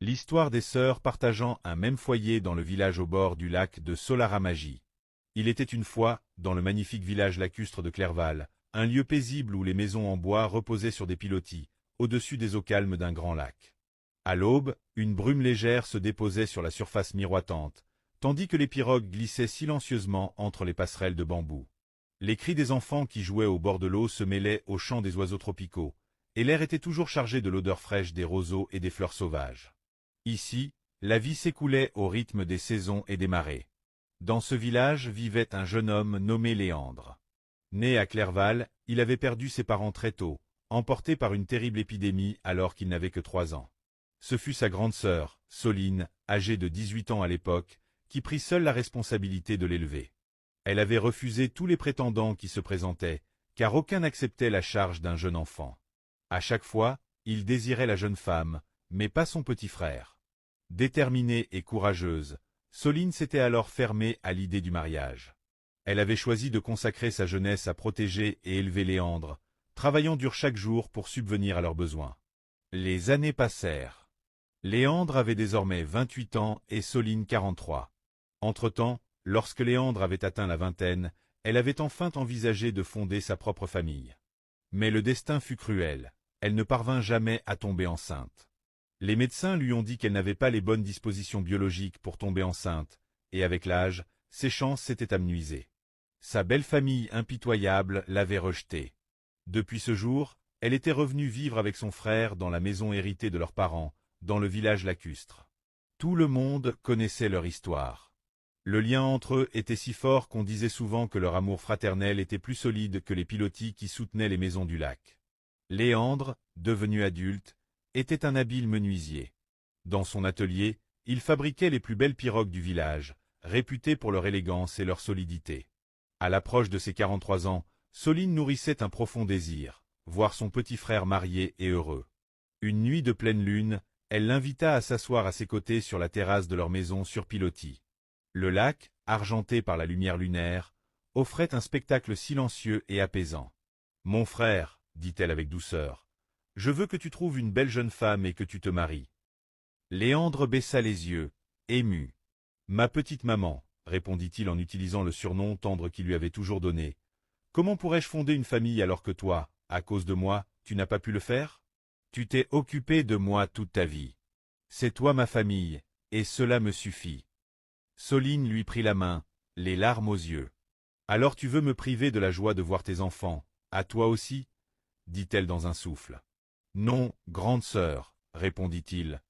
L'histoire des sœurs partageant un même foyer dans le village au bord du lac de Solaramagie. Il était une fois, dans le magnifique village lacustre de Clerval, un lieu paisible où les maisons en bois reposaient sur des pilotis, au-dessus des eaux calmes d'un grand lac. À l'aube, une brume légère se déposait sur la surface miroitante, tandis que les pirogues glissaient silencieusement entre les passerelles de bambou. Les cris des enfants qui jouaient au bord de l'eau se mêlaient aux chants des oiseaux tropicaux, et l'air était toujours chargé de l'odeur fraîche des roseaux et des fleurs sauvages. Ici, la vie s'écoulait au rythme des saisons et des marées. Dans ce village vivait un jeune homme nommé Léandre. Né à Clerval, il avait perdu ses parents très tôt, emporté par une terrible épidémie alors qu'il n'avait que 3 ans. Ce fut sa grande sœur, Soline, âgée de 18 ans à l'époque, qui prit seule la responsabilité de l'élever. Elle avait refusé tous les prétendants qui se présentaient, car aucun n'acceptait la charge d'un jeune enfant. À chaque fois, il désirait la jeune femme, mais pas son petit frère. Déterminée et courageuse, Soline s'était alors fermée à l'idée du mariage. Elle avait choisi de consacrer sa jeunesse à protéger et élever Léandre, travaillant dur chaque jour pour subvenir à leurs besoins. Les années passèrent. Léandre avait désormais 28 ans et Soline 43. Entre-temps, lorsque Léandre avait atteint la vingtaine, elle avait enfin envisagé de fonder sa propre famille. Mais le destin fut cruel, elle ne parvint jamais à tomber enceinte. Les médecins lui ont dit qu'elle n'avait pas les bonnes dispositions biologiques pour tomber enceinte, et avec l'âge, ses chances s'étaient amenuisées. Sa belle famille impitoyable l'avait rejetée. Depuis ce jour, elle était revenue vivre avec son frère dans la maison héritée de leurs parents, dans le village lacustre. Tout le monde connaissait leur histoire. Le lien entre eux était si fort qu'on disait souvent que leur amour fraternel était plus solide que les pilotis qui soutenaient les maisons du lac. Léandre, devenu adulte, était un habile menuisier. Dans son atelier, il fabriquait les plus belles pirogues du village, réputées pour leur élégance et leur solidité. À l'approche de ses 43 ans, Soline nourrissait un profond désir, voir son petit frère marié et heureux. Une nuit de pleine lune, elle l'invita à s'asseoir à ses côtés sur la terrasse de leur maison sur pilotis. Le lac, argenté par la lumière lunaire, offrait un spectacle silencieux et apaisant. « Mon frère, dit-elle avec douceur, je veux que tu trouves une belle jeune femme et que tu te maries. » Léandre baissa les yeux, ému. « Ma petite maman, répondit-il en utilisant le surnom tendre qu'il lui avait toujours donné. Comment pourrais-je fonder une famille alors que toi, à cause de moi, tu n'as pas pu le faire? Tu t'es occupé de moi toute ta vie. C'est toi ma famille, et cela me suffit. » Soline lui prit la main, les larmes aux yeux. « Alors tu veux me priver de la joie de voir tes enfants, à toi aussi? » dit-elle dans un souffle. « Non, grande sœur, répondit-il,